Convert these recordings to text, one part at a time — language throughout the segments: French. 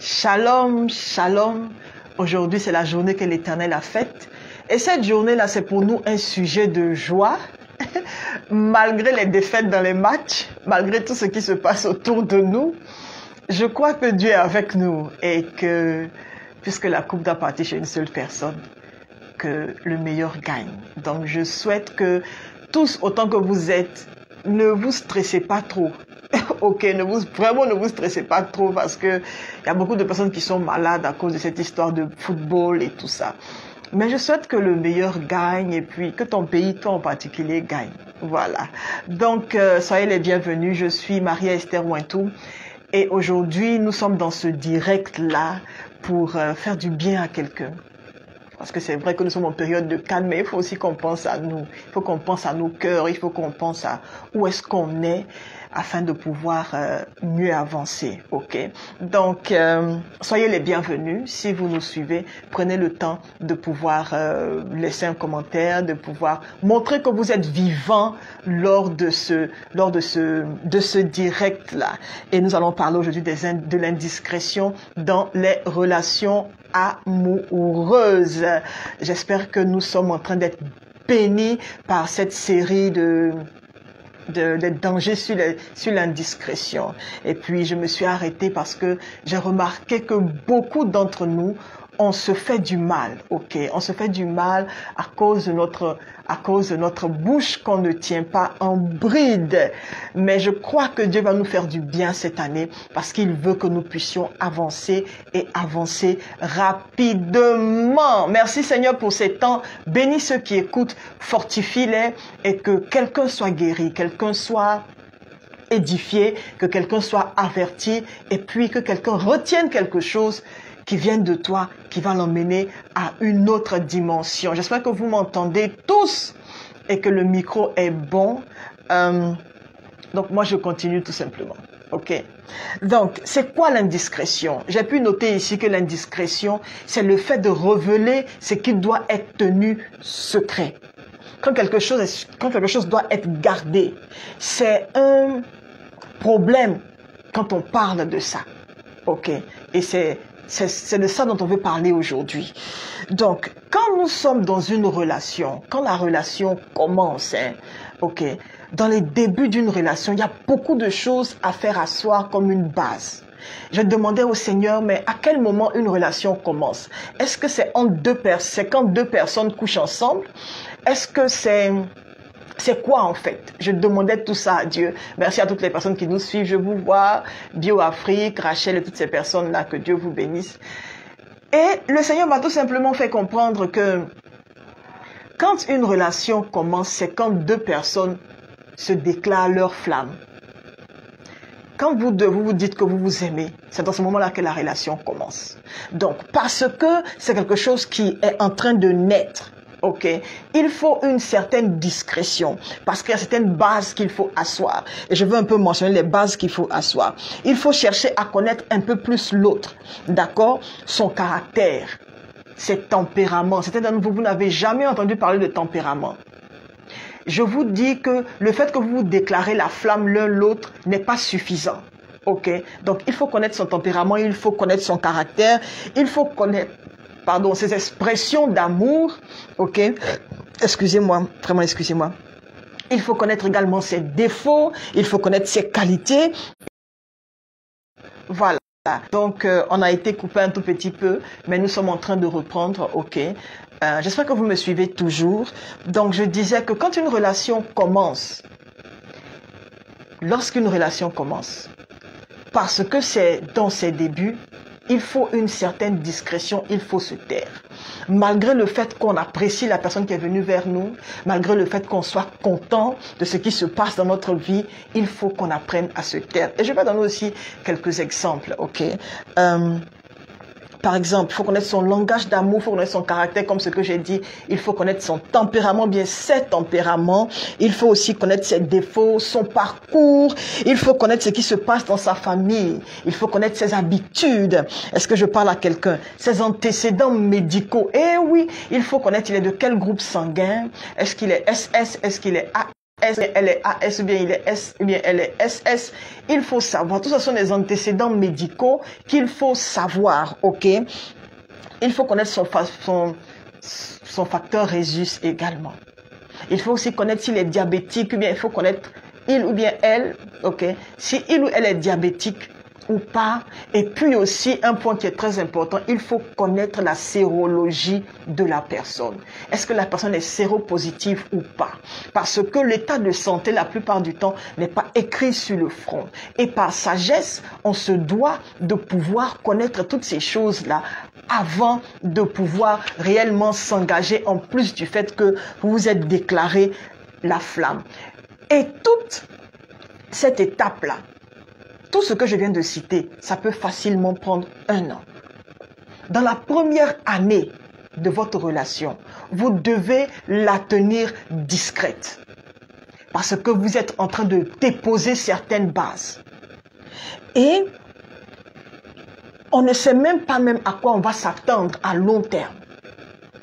Shalom, shalom. Aujourd'hui, c'est la journée que l'Éternel a faite. Et cette journée-là, c'est pour nous un sujet de joie. Malgré les défaites dans les matchs, malgré tout ce qui se passe autour de nous, je crois que Dieu est avec nous et que, puisque la coupe doit partir chez une seule personne, que le meilleur gagne. Donc, je souhaite que tous, autant que vous êtes, ne vous stressez pas trop. Ok, vraiment ne vous stressez pas trop parce que il y a beaucoup de personnes qui sont malades à cause de cette histoire de football et tout ça. Mais je souhaite que le meilleur gagne et puis que ton pays, toi en particulier, gagne. Voilà. Donc, soyez les bienvenus. Je suis Maria-Esther Ouintou et aujourd'hui, nous sommes dans ce direct-là pour faire du bien à quelqu'un. Parce que c'est vrai que nous sommes en période de calme, mais il faut aussi qu'on pense à nous. Il faut qu'on pense à nos cœurs, il faut qu'on pense à où est-ce qu'on est afin de pouvoir mieux avancer. Ok. Donc, soyez les bienvenus. Si vous nous suivez, prenez le temps de pouvoir laisser un commentaire, de pouvoir montrer que vous êtes vivant lors de ce direct-là. Et nous allons parler aujourd'hui de l'indiscrétion dans les relations amoureuses. J'espère que nous sommes en train d'être bénis par cette série de dangers sur l'indiscrétion. Et puis, je me suis arrêtée parce que j'ai remarqué que beaucoup d'entre nous, on se fait du mal, ok? On se fait du mal à cause de notre bouche qu'on ne tient pas en bride. Mais je crois que Dieu va nous faire du bien cette année parce qu'il veut que nous puissions avancer et avancer rapidement. Merci Seigneur pour ces temps. Bénis ceux qui écoutent, fortifie-les et que quelqu'un soit guéri, quelqu'un soit édifié, que quelqu'un soit averti et puis que quelqu'un retienne quelque chose qui viennent de toi, qui va l'emmener à une autre dimension. J'espère que vous m'entendez tous et que le micro est bon. Donc moi, je continue tout simplement. Ok. Donc, c'est quoi l'indiscrétion? J'ai pu noter ici que l'indiscrétion, c'est le fait de révéler ce qui doit être tenu secret. Quand quelque chose doit être gardé, c'est un problème quand on parle de ça. Ok. Et c'est de ça dont on veut parler aujourd'hui. Donc, quand nous sommes dans une relation, quand la relation commence, ok, dans les débuts d'une relation, il y a beaucoup de choses à faire asseoir comme une base. Je demandais au Seigneur, mais à quel moment une relation commence? Est-ce que c'est quand deux personnes couchent ensemble? Est-ce que c'est quoi en fait? Je demandais tout ça à Dieu. Merci à toutes les personnes qui nous suivent. Je vous vois, BioAfrique, Rachel et toutes ces personnes-là, que Dieu vous bénisse. Et le Seigneur m'a tout simplement fait comprendre que quand une relation commence, c'est quand deux personnes se déclarent leur flamme. Quand vous vous dites que vous vous aimez, c'est dans ce moment-là que la relation commence. Donc, parce que c'est quelque chose qui est en train de naître. Ok, il faut une certaine discrétion parce qu'il y a certaines bases qu'il faut asseoir. Et je veux un peu mentionner les bases qu'il faut asseoir. Il faut chercher à connaître un peu plus l'autre, d'accord? Son caractère, ses tempéraments. Certains d'entre vous n'avez jamais entendu parler de tempérament. Je vous dis que le fait que vous vous déclarez la flamme l'un l'autre n'est pas suffisant. Ok, donc il faut connaître son tempérament, il faut connaître son caractère, il faut connaître ses expressions d'amour, ok? Excusez-moi, vraiment excusez-moi. Il faut connaître également ses défauts, il faut connaître ses qualités. Voilà. Donc, on a été coupé un tout petit peu, mais nous sommes en train de reprendre, ok? J'espère que vous me suivez toujours. Donc, je disais que quand une relation commence, lorsqu'une relation commence, parce que c'est dans ses débuts, il faut une certaine discrétion, il faut se taire. Malgré le fait qu'on apprécie la personne qui est venue vers nous, malgré le fait qu'on soit content de ce qui se passe dans notre vie, il faut qu'on apprenne à se taire. Et je vais donner aussi quelques exemples, ok? Par exemple, il faut connaître son langage d'amour, il faut connaître son caractère, comme ce que j'ai dit. Il faut connaître son tempérament, bien ses tempéraments. Il faut aussi connaître ses défauts, son parcours. Il faut connaître ce qui se passe dans sa famille. Il faut connaître ses habitudes. Est-ce que je parle à quelqu'un? Ses antécédents médicaux. Eh oui, il faut connaître il est de quel groupe sanguin. Est-ce qu'il est SS? Est-ce qu'il est A? S, elle est AS, ou bien il est S, ou bien elle est SS. Il faut savoir. Tout ça sont des antécédents médicaux qu'il faut savoir, ok? Il faut connaître son facteur Rhésus également. Il faut aussi connaître s'il est diabétique, ou bien il faut connaître il ou bien elle, ok? Si il ou elle est diabétique ou pas. Et puis aussi, un point qui est très important, il faut connaître la sérologie de la personne. Est-ce que la personne est séropositive ou pas? Parce que l'état de santé, la plupart du temps, n'est pas écrit sur le front. Et par sagesse, on se doit de pouvoir connaître toutes ces choses-là avant de pouvoir réellement s'engager, en plus du fait que vous vous êtes déclaré la flamme. Et toute cette étape-là, tout ce que je viens de citer, ça peut facilement prendre 1 an. Dans la première année de votre relation, vous devez la tenir discrète. Parce que vous êtes en train de déposer certaines bases. Et on ne sait même pas à quoi on va s'attendre à long terme.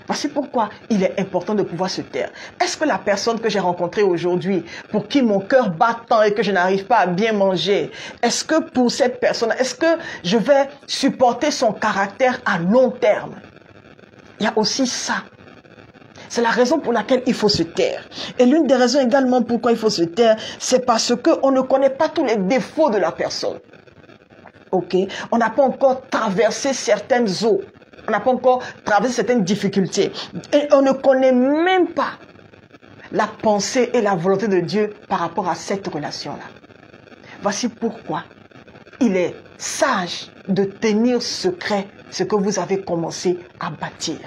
Voici pourquoi il est important de pouvoir se taire. Est-ce que la personne que j'ai rencontrée aujourd'hui, pour qui mon cœur bat tant et que je n'arrive pas à bien manger, est-ce que pour cette personne, est-ce que je vais supporter son caractère à long terme? Il y a aussi ça. C'est la raison pour laquelle il faut se taire. Et l'une des raisons également pourquoi il faut se taire, c'est parce qu'on ne connaît pas tous les défauts de la personne. Ok? On n'a pas encore traversé certaines eaux. On n'a pas encore traversé certaines difficultés. Et on ne connaît même pas la pensée et la volonté de Dieu par rapport à cette relation-là. Voici pourquoi il est sage de tenir secret ce que vous avez commencé à bâtir.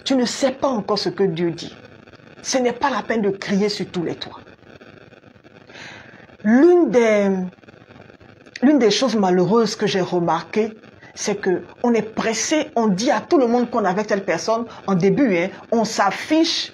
Tu ne sais pas encore ce que Dieu dit. Ce n'est pas la peine de crier sur tous les toits. L'une des choses malheureuses que j'ai remarquées, c'est que on est pressé, on dit à tout le monde qu'on est avec telle personne en début, hein, on s'affiche,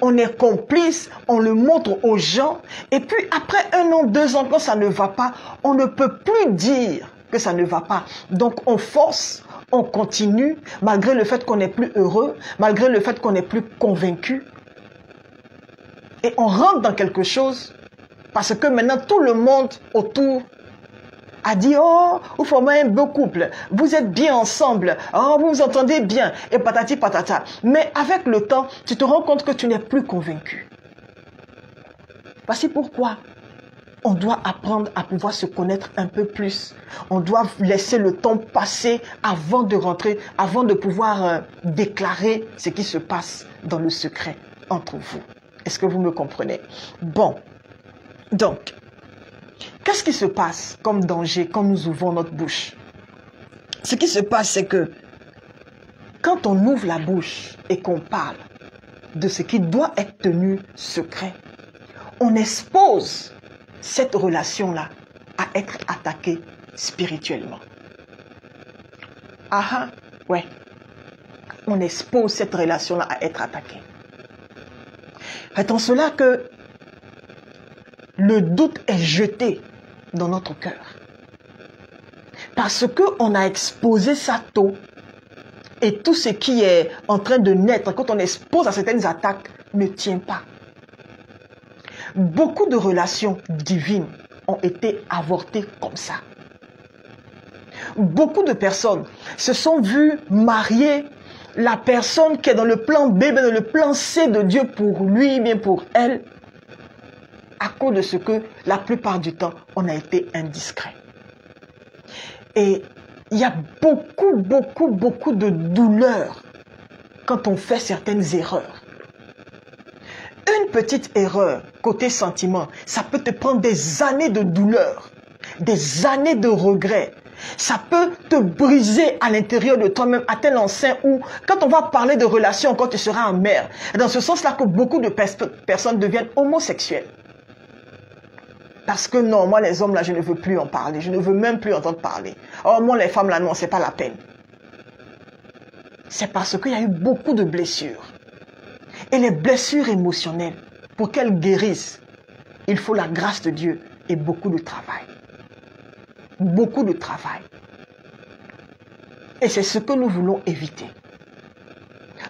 on est complice, on le montre aux gens, et puis après 1 an, 2 ans, quand ça ne va pas, on ne peut plus dire que ça ne va pas. Donc on force, on continue, malgré le fait qu'on n'est plus heureux, malgré le fait qu'on n'est plus convaincu, et on rentre dans quelque chose, parce que maintenant tout le monde autour a dit, oh, vous formez un beau couple, vous êtes bien ensemble, oh, vous vous entendez bien, et patati patata. Mais avec le temps, tu te rends compte que tu n'es plus convaincu. Voici pourquoi on doit apprendre à pouvoir se connaître un peu plus. On doit laisser le temps passer avant de rentrer, avant de pouvoir déclarer ce qui se passe dans le secret entre vous. Est-ce que vous me comprenez? Bon, donc, qu'est-ce qui se passe comme danger quand nous ouvrons notre bouche? Ce qui se passe, c'est que quand on ouvre la bouche et qu'on parle de ce qui doit être tenu secret, on expose cette relation-là à être attaquée spirituellement. Ah, ouais. On expose cette relation-là à être attaquée. C'est en cela que le doute est jeté dans notre cœur. Parce qu'on a exposé ça tôt. Et tout ce qui est en train de naître, quand on expose à certaines attaques, ne tient pas. Beaucoup de relations divines ont été avortées comme ça. Beaucoup de personnes se sont vues marier la personne qui est dans le plan B, dans le plan C de Dieu pour lui, bien pour elle, à cause de ce que la plupart du temps, on a été indiscret. Et il y a beaucoup de douleur quand on fait certaines erreurs. Une petite erreur, côté sentiment, ça peut te prendre des années de douleur, des années de regret. Ça peut te briser à l'intérieur de toi-même, à tel enseigne où, quand on va parler de relations, quand tu seras amer, dans ce sens-là que beaucoup de personnes deviennent homosexuelles. Parce que non, moi les hommes là, je ne veux plus en parler. Je ne veux même plus entendre parler. Oh, moi les femmes là, non, c'est pas la peine. C'est parce qu'il y a eu beaucoup de blessures. Et les blessures émotionnelles, pour qu'elles guérissent, il faut la grâce de Dieu et beaucoup de travail. Beaucoup de travail. Et c'est ce que nous voulons éviter.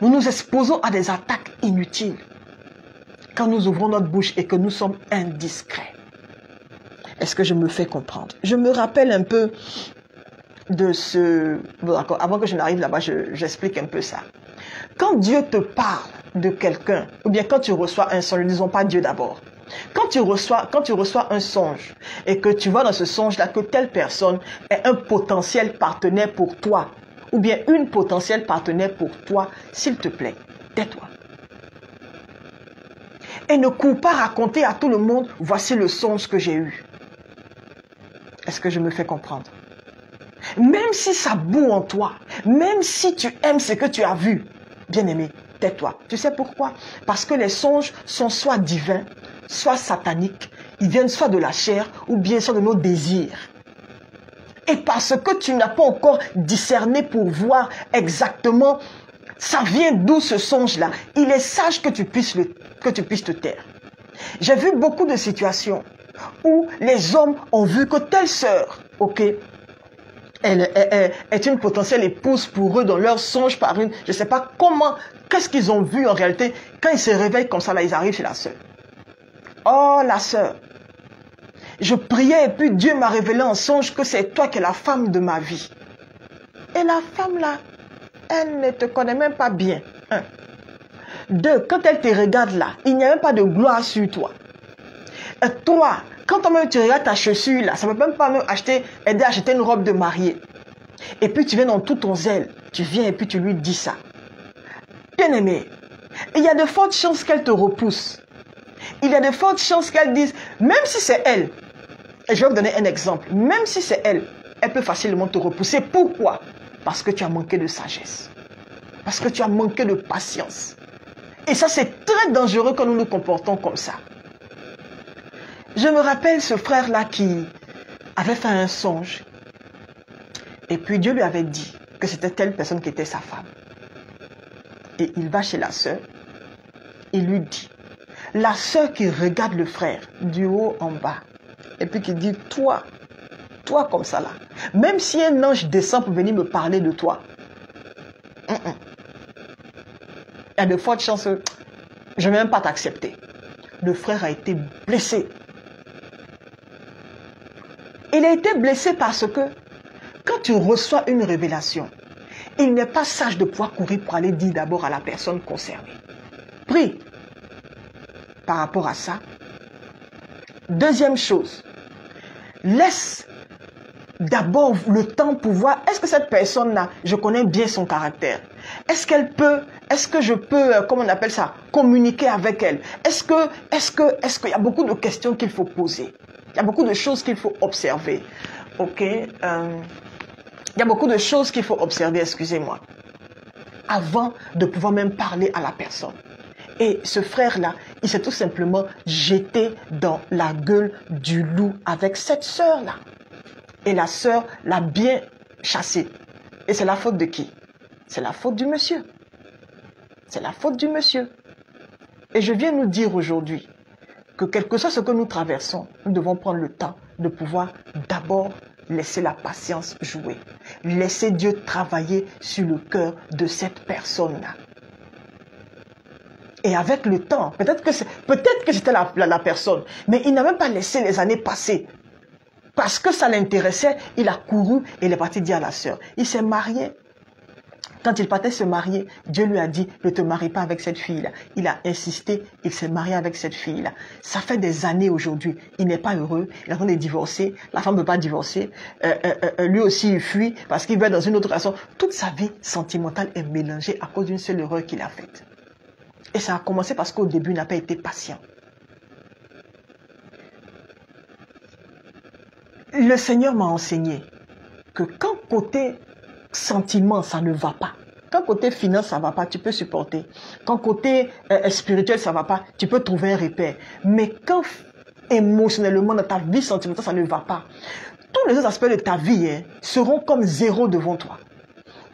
Nous nous exposons à des attaques inutiles. quand nous ouvrons notre bouche et que nous sommes indiscrets. Est-ce que je me fais comprendre? Je me rappelle un peu de ce... Bon, d'accord, avant que je n'arrive là-bas, j'explique un peu ça. Quand Dieu te parle de quelqu'un, ou bien quand tu reçois un songe, ne disons pas Dieu d'abord. Quand tu reçois un songe et que tu vois dans ce songe-là que telle personne est un potentiel partenaire pour toi, ou bien une potentielle partenaire pour toi, s'il te plaît, tais-toi. Et ne cours pas raconter à tout le monde, voici le songe que j'ai eu. Est-ce que je me fais comprendre? Même si ça boue en toi, même si tu aimes ce que tu as vu, bien-aimé, tais-toi. Tu sais pourquoi? Parce que les songes sont soit divins, soit sataniques. Ils viennent soit de la chair ou bien soit de nos désirs. Et parce que tu n'as pas encore discerné pour voir exactement ça vient d'où ce songe-là, il est sage que tu puisses te taire. J'ai vu beaucoup de situations où les hommes ont vu que telle sœur, ok, elle est une potentielle épouse pour eux dans leur songe par une, je ne sais pas comment, qu'est-ce qu'ils ont vu en réalité. Quand ils se réveillent comme ça, là, ils arrivent chez la sœur. Oh, la sœur, je priais et puis Dieu m'a révélé en songe que c'est toi qui es la femme de ma vie. Et la femme là, elle ne te connaît même pas bien. 1. 2, quand elle te regarde là, il n'y a même pas de gloire sur toi. 3, quand toi-même tu regardes ta chaussure là, ça ne peut même pas même aider à acheter une robe de mariée. Et puis tu viens dans tout ton zèle, tu viens et puis tu lui dis ça. Bien aimé, il y a de fortes chances qu'elle te repousse. Il y a de fortes chances qu'elle dise, même si c'est elle, et je vais vous donner un exemple, même si c'est elle peut facilement te repousser. Pourquoi? Parce que tu as manqué de sagesse. Parce que tu as manqué de patience. Et ça, c'est très dangereux quand nous nous comportons comme ça. Je me rappelle ce frère-là qui avait fait un songe. Et puis Dieu lui avait dit que c'était telle personne qui était sa femme. Et il va chez la sœur. Il lui dit, la sœur qui regarde le frère du haut en bas. Et puis qui dit, toi comme ça là. Même si un ange descend pour venir me parler de toi. Il y a de fortes chances, je ne vais même pas t'accepter. Le frère a été blessé. Il a été blessé parce que quand tu reçois une révélation, il n'est pas sage de pouvoir courir pour aller dire d'abord à la personne concernée. Prie par rapport à ça. Deuxième chose, laisse d'abord le temps pour voir, est-ce que cette personne-là, je connais bien son caractère. Est-ce que je peux, comment on appelle ça, communiquer avec elle? Est-ce qu'il y a beaucoup de questions qu'il faut poser? Il y a beaucoup de choses qu'il faut observer. Ok, il y a beaucoup de choses qu'il faut observer, excusez-moi, avant de pouvoir même parler à la personne. Et ce frère-là, il s'est tout simplement jeté dans la gueule du loup avec cette sœur-là. Et la sœur l'a bien chassé. Et c'est la faute de qui? C'est la faute du monsieur. C'est la faute du monsieur. Et je viens nous dire aujourd'hui que quel que soit ce que nous traversons, nous devons prendre le temps de pouvoir d'abord laisser la patience jouer. Laisser Dieu travailler sur le cœur de cette personne-là. Et avec le temps, peut-être que c'était la personne, mais il n'a même pas laissé les années passer. Parce que ça l'intéressait, il a couru et il est parti dire à la sœur. Il s'est marié. Quand il partait se marier, Dieu lui a dit, ne te marie pas avec cette fille-là. Il a insisté, il s'est marié avec cette fille-là. Ça fait des années aujourd'hui. Il n'est pas heureux, il est en train de divorcer. La femme ne veut pas divorcer. Lui aussi, il fuit parce qu'il veut être dans une autre relation. Toute sa vie sentimentale est mélangée à cause d'une seule erreur qu'il a faite. Et ça a commencé parce qu'au début, il n'a pas été patient. Le Seigneur m'a enseigné que quand côté sentiment, ça ne va pas. Quand côté finance, ça ne va pas, tu peux supporter. Quand côté spirituel, ça ne va pas, tu peux trouver un repère. Mais quand émotionnellement, dans ta vie sentimentale, ça ne va pas, tous les autres aspects de ta vie seront comme zéro devant toi.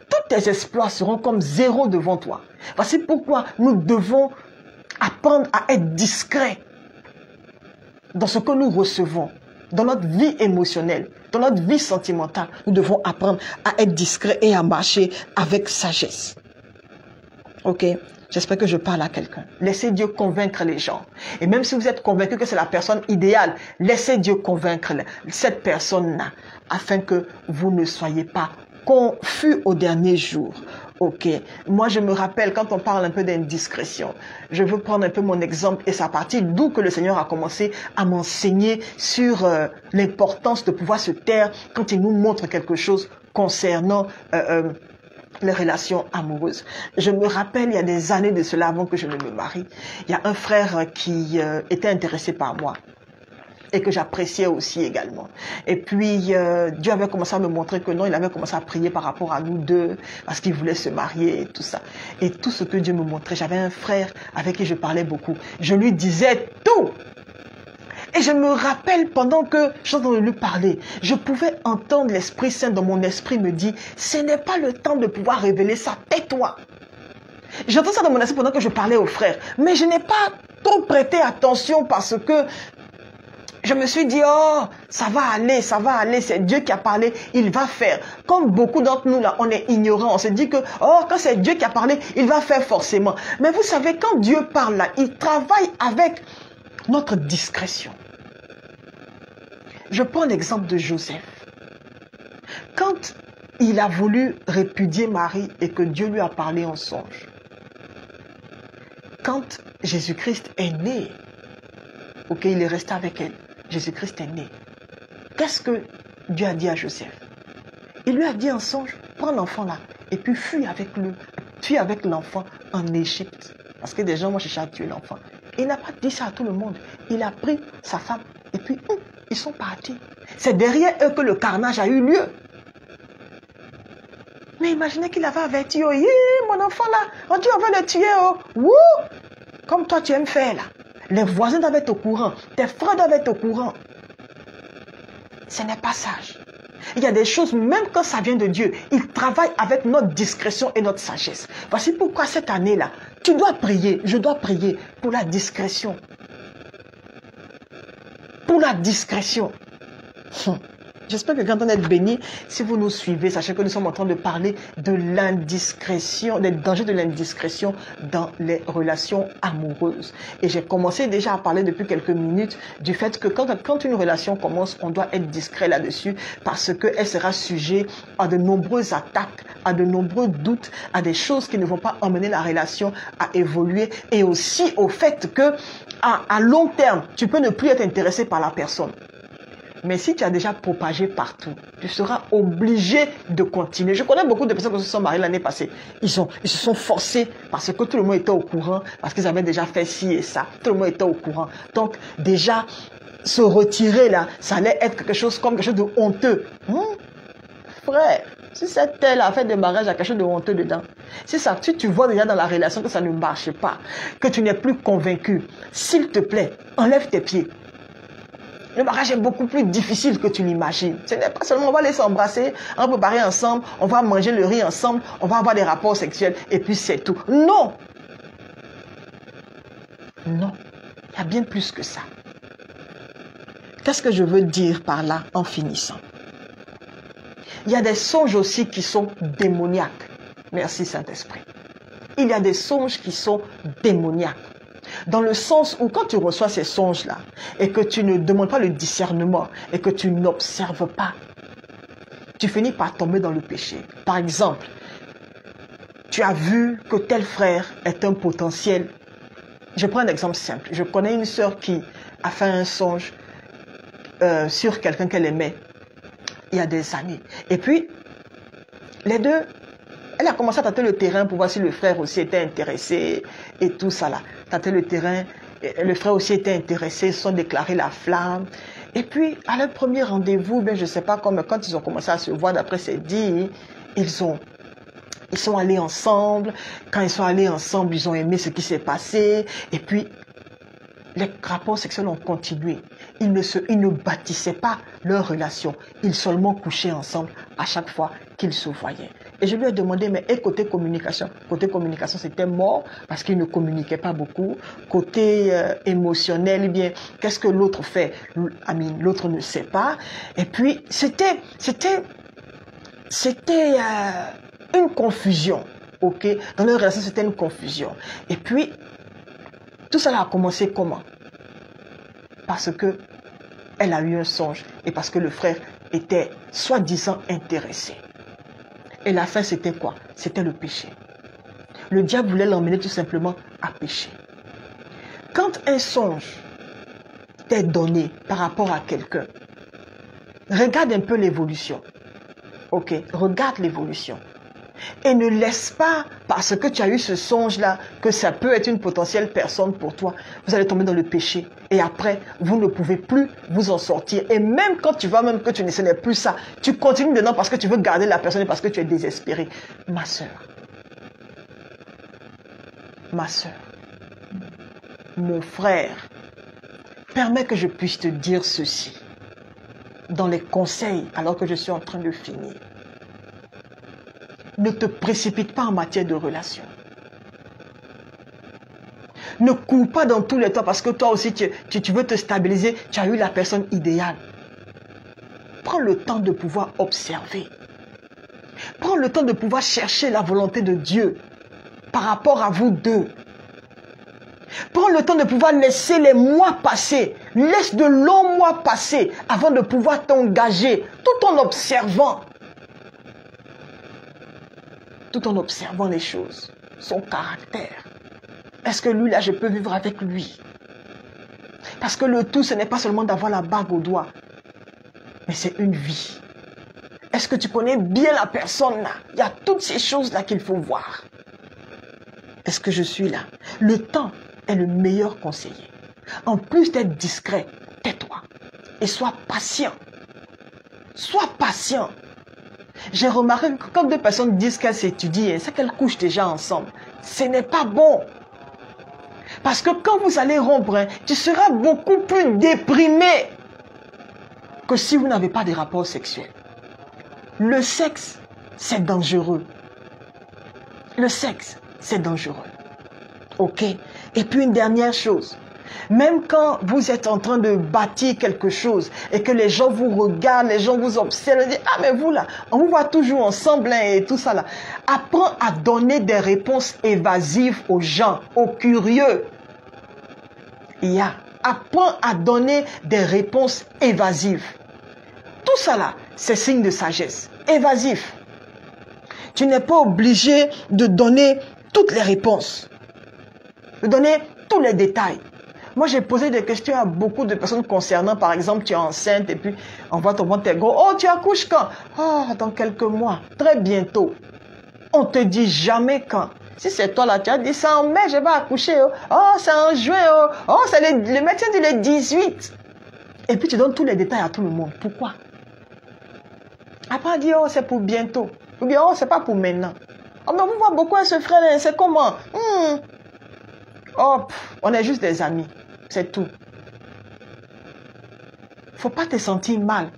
Tous tes exploits seront comme zéro devant toi. Voici pourquoi nous devons apprendre à être discrets dans ce que nous recevons. Dans notre vie émotionnelle, dans notre vie sentimentale, nous devons apprendre à être discrets et à marcher avec sagesse. Ok? J'espère que je parle à quelqu'un. Laissez Dieu convaincre les gens. Et même si vous êtes convaincu que c'est la personne idéale, laissez Dieu convaincre cette personne-là, afin que vous ne soyez pas confus au dernier jour. Ok, moi je me rappelle quand on parle un peu d'indiscrétion, je veux prendre un peu mon exemple et c'est à partir d'où que le Seigneur a commencé à m'enseigner sur l'importance de pouvoir se taire quand il nous montre quelque chose concernant les relations amoureuses. Je me rappelle, il y a des années de cela, avant que je ne me marie, il y a un frère qui était intéressé par moi et que j'appréciais aussi également. Et puis, Dieu avait commencé à me montrer que non, il avait commencé à prier par rapport à nous deux, parce qu'il voulait se marier et tout ça. Et tout ce que Dieu me montrait, j'avais un frère avec qui je parlais beaucoup. Je lui disais tout. Et je me rappelle, pendant que j'entendais lui parler, je pouvais entendre l'Esprit Saint dans mon esprit me dire, ce n'est pas le temps de pouvoir révéler ça, tais-toi. J'entends ça dans mon esprit pendant que je parlais au frère, mais je n'ai pas trop prêté attention parce que je me suis dit, oh, ça va aller, c'est Dieu qui a parlé, il va faire. Comme beaucoup d'entre nous, là, on est ignorants, on se dit que, oh, quand c'est Dieu qui a parlé, il va faire forcément. Mais vous savez, quand Dieu parle là, il travaille avec notre discrétion. Je prends l'exemple de Joseph. Quand il a voulu répudier Marie et que Dieu lui a parlé en songe, quand Jésus-Christ est né, ok, il est resté avec elle, Jésus-Christ est né. Qu'est-ce que Dieu a dit à Joseph? Il lui a dit en songe, prends l'enfant là, et puis fuis avec l'enfant en Égypte. Parce que des gens vont chercher à tuer l'enfant. Il n'a pas dit ça à tout le monde. Il a pris sa femme, et puis ils sont partis. C'est derrière eux que le carnage a eu lieu. Mais imaginez qu'il avait averti, oh, mon enfant là, on dit on veut le tuer, oh, wouh, comme toi tu aimes faire là. Les voisins doivent être au courant, tes frères doivent être au courant. Ce n'est pas sage. Il y a des choses, même quand ça vient de Dieu, il travaille avec notre discrétion et notre sagesse. Voici pourquoi cette année-là, tu dois prier, je dois prier pour la discrétion. Pour la discrétion. J'espère que quand on est béni, si vous nous suivez, sachez que nous sommes en train de parler de l'indiscrétion, des dangers de l'indiscrétion dans les relations amoureuses. Et j'ai commencé déjà à parler depuis quelques minutes du fait que quand une relation commence, on doit être discret là-dessus parce qu'elle sera sujet à de nombreuses attaques, à de nombreux doutes, à des choses qui ne vont pas emmener la relation à évoluer et aussi au fait que à long terme, tu peux ne plus être intéressé par la personne. Mais si tu as déjà propagé partout, tu seras obligé de continuer. Je connais beaucoup de personnes qui se sont mariées l'année passée. Ils se sont forcés parce que tout le monde était au courant, parce qu'ils avaient déjà fait ci et ça. Tout le monde était au courant. Donc déjà, se retirer là, ça allait être quelque chose comme quelque chose de honteux. Frère, si cette telle a fait des mariages, il y a quelque chose de honteux dedans. Si tu vois déjà dans la relation que ça ne marche pas, que tu n'es plus convaincu, s'il te plaît, enlève tes pieds. Le mariage est beaucoup plus difficile que tu l'imagines. Ce n'est pas seulement on va aller s'embrasser, on va préparer ensemble, on va manger le riz ensemble, on va avoir des rapports sexuels et puis c'est tout. Non! Non, il y a bien plus que ça. Qu'est-ce que je veux dire par là en finissant? Il y a des songes aussi qui sont démoniaques. Merci Saint-Esprit. Il y a des songes qui sont démoniaques. Dans le sens où quand tu reçois ces songes-là et que tu ne demandes pas le discernement et que tu n'observes pas, tu finis par tomber dans le péché. Par exemple, tu as vu que tel frère est un potentiel. Je prends un exemple simple. Je connais une sœur qui a fait un songe sur quelqu'un qu'elle aimait il y a des années. Et puis, les deux, elle a commencé à tâter le terrain pour voir si le frère aussi était intéressé et tout ça là. Tâter le terrain, le frère aussi était intéressé, ils se sont déclarés la flamme. Et puis, à leur premier rendez-vous, je ne sais pas comment, quand ils ont commencé à se voir, d'après c'est dit, ils sont allés ensemble. Quand ils sont allés ensemble, ils ont aimé ce qui s'est passé. Et puis, les rapports sexuels ont continué. Ils ne bâtissaient pas leur relation. Ils seulement couchaient ensemble à chaque fois qu'ils se voyaient. Et je lui ai demandé, mais et côté communication? Côté communication, c'était mort parce qu'ils ne communiquaient pas beaucoup. Côté émotionnel, eh bien, qu'est-ce que l'autre fait? L'autre ne sait pas. Et puis, c'était une confusion. Ok? Dans leur relation, c'était une confusion. Et puis, tout cela a commencé comment? Parce que elle a eu un songe et parce que le frère était soi-disant intéressé. Et la fin, c'était quoi? C'était le péché. Le diable voulait l'emmener tout simplement à pécher. Quand un songe t'est donné par rapport à quelqu'un, regarde un peu l'évolution. Ok, regarde l'évolution. Et ne laisse pas, parce que tu as eu ce songe-là, que ça peut être une potentielle personne pour toi. Vous allez tomber dans le péché. Et après, vous ne pouvez plus vous en sortir. Et même quand tu vois même que ce n'est plus ça, tu continues dedans parce que tu veux garder la personne et parce que tu es désespéré. Ma soeur, mon frère, permets que je puisse te dire ceci dans les conseils alors que je suis en train de finir. Ne te précipite pas en matière de relation. Ne cours pas dans tous les temps parce que toi aussi tu veux te stabiliser, tu as eu la personne idéale. Prends le temps de pouvoir observer. Prends le temps de pouvoir chercher la volonté de Dieu par rapport à vous deux. Prends le temps de pouvoir laisser les mois passer. Laisse de longs mois passer avant de pouvoir t'engager tout en observant. Tout en observant les choses, son caractère. Est-ce que lui, là, je peux vivre avec lui? Parce que le tout, ce n'est pas seulement d'avoir la bague au doigt, mais c'est une vie. Est-ce que tu connais bien la personne, là? Il y a toutes ces choses-là qu'il faut voir. Est-ce que je suis là? Le temps est le meilleur conseiller. En plus d'être discret, tais-toi et sois patient. Sois patient. J'ai remarqué que quand deux personnes disent qu'elles s'étudient, c'est qu'elles couchent déjà ensemble. Ce n'est pas bon. Parce que quand vous allez rompre, tu seras beaucoup plus déprimé que si vous n'avez pas de rapports sexuels. Le sexe, c'est dangereux. Le sexe, c'est dangereux. Ok? Et puis une dernière chose. Même quand vous êtes en train de bâtir quelque chose et que les gens vous regardent, les gens vous observent, ils disent, ah mais vous là, on vous voit toujours ensemble et tout ça là. Apprends à donner des réponses évasives aux gens, aux curieux. Apprends à donner des réponses évasives. Tout ça là, c'est signe de sagesse. Évasif. Tu n'es pas obligé de donner toutes les réponses. De donner tous les détails. Moi, j'ai posé des questions à beaucoup de personnes concernant, par exemple, tu es enceinte et puis on voit ton ventre gros. Oh, tu accouches quand? Oh, dans quelques mois, très bientôt. On te dit jamais quand. Si c'est toi là, tu as dit ça en mai, je vais accoucher. Oh, c'est en juin. Oh, c'est le médecin dit le 18. Et puis tu donnes tous les détails à tout le monde. Pourquoi? Après, on dit, oh, c'est pour bientôt. Ou bien, oh, c'est pas pour maintenant. Oh, mais vous voyez beaucoup à ce frère, c'est comment? Oh, on est juste des amis. C'est tout. Faut pas te sentir mal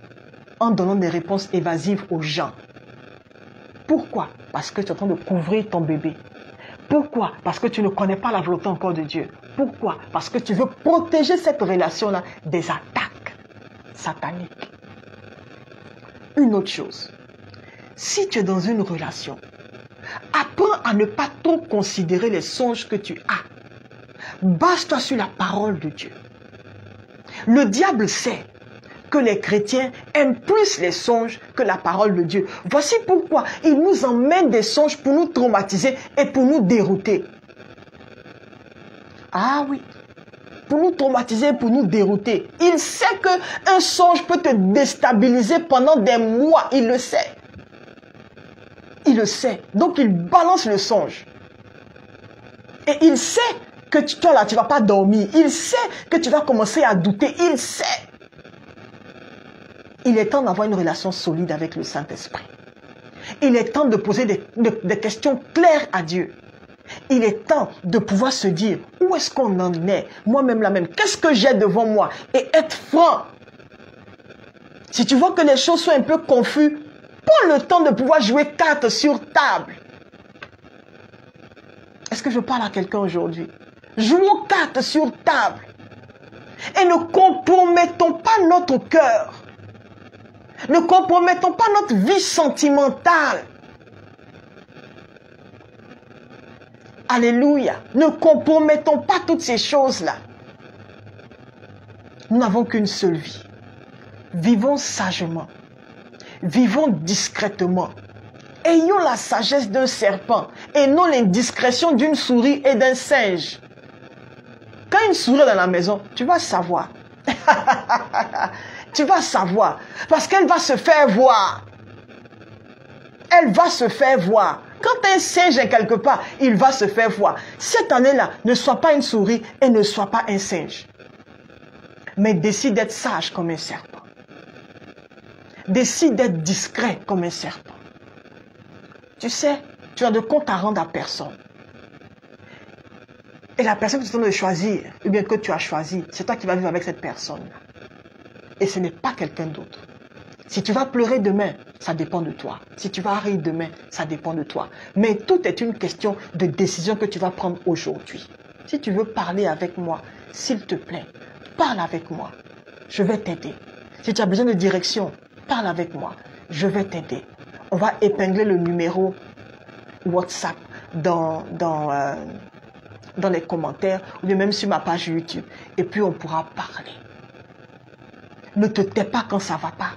en donnant des réponses évasives aux gens. Pourquoi? Parce que tu es en train de couvrir ton bébé. Pourquoi? Parce que tu ne connais pas la volonté encore de Dieu. Pourquoi? Parce que tu veux protéger cette relation-là des attaques sataniques. Une autre chose. Si tu es dans une relation, apprends à ne pas trop considérer les songes que tu as. Base-toi sur la parole de Dieu. Le diable sait que les chrétiens aiment plus les songes que la parole de Dieu. Voici pourquoi il nous emmène des songes pour nous traumatiser et pour nous dérouter. Ah oui, pour nous traumatiser, pour nous dérouter. Il sait qu'un songe peut te déstabiliser pendant des mois. Il le sait. Il le sait. Donc il balance le songe. Et il sait que toi là, tu ne vas pas dormir. Il sait que tu vas commencer à douter. Il sait. Il est temps d'avoir une relation solide avec le Saint-Esprit. Il est temps de poser des questions claires à Dieu. Il est temps de pouvoir se dire, où est-ce qu'on en est? Moi-même la même. Qu'est-ce que j'ai devant moi? Et être franc. Si tu vois que les choses sont un peu confuses, prends le temps de pouvoir jouer carte sur table. Est-ce que je parle à quelqu'un aujourd'hui? Jouons cartes sur table. Et ne compromettons pas notre cœur. Ne compromettons pas notre vie sentimentale. Alléluia. Ne compromettons pas toutes ces choses-là. Nous n'avons qu'une seule vie. Vivons sagement. Vivons discrètement. Ayons la sagesse d'un serpent et non l'indiscrétion d'une souris et d'un singe. Quand une souris est dans la maison, tu vas savoir. Tu vas savoir. Parce qu'elle va se faire voir. Elle va se faire voir. Quand un singe est quelque part, il va se faire voir. Cette année-là, ne sois pas une souris et ne sois pas un singe. Mais décide d'être sage comme un serpent. Décide d'être discret comme un serpent. Tu sais, tu as de compte à rendre à personne. Et la personne que tu es en train de choisir, ou bien que tu as choisi, c'est toi qui vas vivre avec cette personne. Et ce n'est pas quelqu'un d'autre. Si tu vas pleurer demain, ça dépend de toi. Si tu vas rire demain, ça dépend de toi. Mais tout est une question de décision que tu vas prendre aujourd'hui. Si tu veux parler avec moi, s'il te plaît, parle avec moi. Je vais t'aider. Si tu as besoin de direction, parle avec moi. Je vais t'aider. On va épingler le numéro WhatsApp dans les commentaires ou même sur ma page YouTube. Et puis on pourra parler. Ne te tais pas quand ça ne va pas.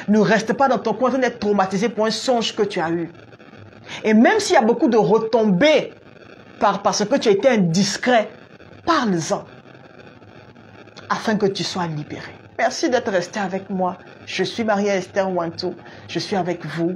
Ne reste pas dans ton coin en train d'être traumatisé pour un songe que tu as eu. Et même s'il y a beaucoup de retombées parce que tu as été indiscret, parle-en afin que tu sois libéré. Merci d'être resté avec moi. Je suis Maria-Esther Wantou. Je suis avec vous.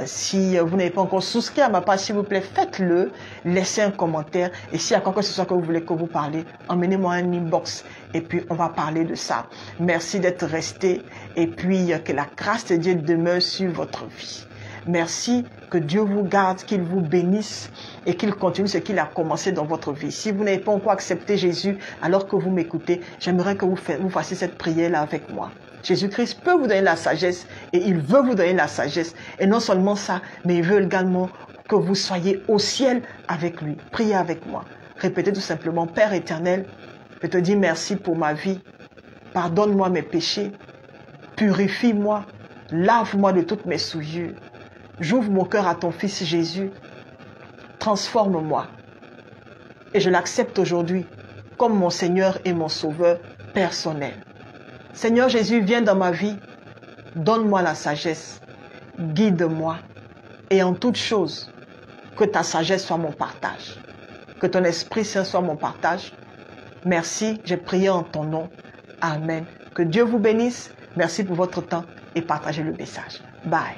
Si vous n'avez pas encore souscrit à ma page, s'il vous plaît, faites-le. Laissez un commentaire. Et s'il y a quoi que ce soit que vous voulez que vous parliez, emmenez-moi un inbox. Et puis, on va parler de ça. Merci d'être resté. Et puis, que la grâce de Dieu demeure sur votre vie. Merci, que Dieu vous garde, qu'il vous bénisse et qu'il continue ce qu'il a commencé dans votre vie. Si vous n'avez pas encore accepté Jésus alors que vous m'écoutez, j'aimerais que vous fassiez cette prière-là avec moi. Jésus-Christ peut vous donner la sagesse et il veut vous donner la sagesse. Et non seulement ça, mais il veut également que vous soyez au ciel avec lui. Priez avec moi. Répétez tout simplement, Père éternel, je te dis merci pour ma vie. Pardonne-moi mes péchés. Purifie-moi. Lave-moi de toutes mes souillures. J'ouvre mon cœur à ton Fils Jésus. Transforme-moi. Et je l'accepte aujourd'hui comme mon Seigneur et mon Sauveur personnel. Seigneur Jésus, viens dans ma vie. Donne-moi la sagesse. Guide-moi. Et en toute chose, que ta sagesse soit mon partage. Que ton Esprit Saint soit mon partage. Merci, j'ai prié en ton nom. Amen. Que Dieu vous bénisse. Merci pour votre temps et partagez le message. Bye.